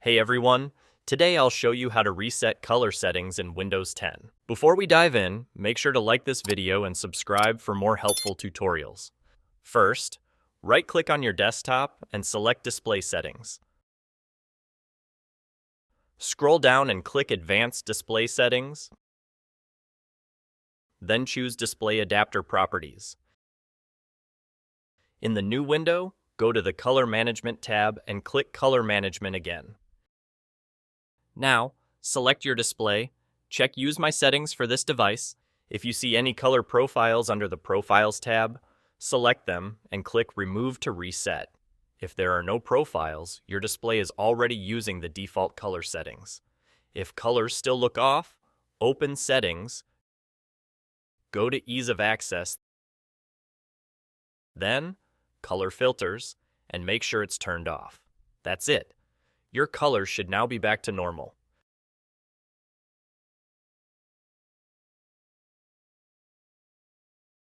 Hey everyone, today I'll show you how to reset color settings in Windows 10. Before we dive in, make sure to like this video and subscribe for more helpful tutorials. First, right-click on your desktop and select Display Settings. Scroll down and click Advanced Display Settings. Then choose Display Adapter Properties. In the new window, go to the Color Management tab and click Color Management again. Now, select your display, check Use My Settings for this device. If you see any color profiles under the Profiles tab, select them and click Remove to reset. If there are no profiles, your display is already using the default color settings. If colors still look off, open Settings, go to Ease of Access, then Color Filters, and make sure it's turned off. That's it. Your colors should now be back to normal.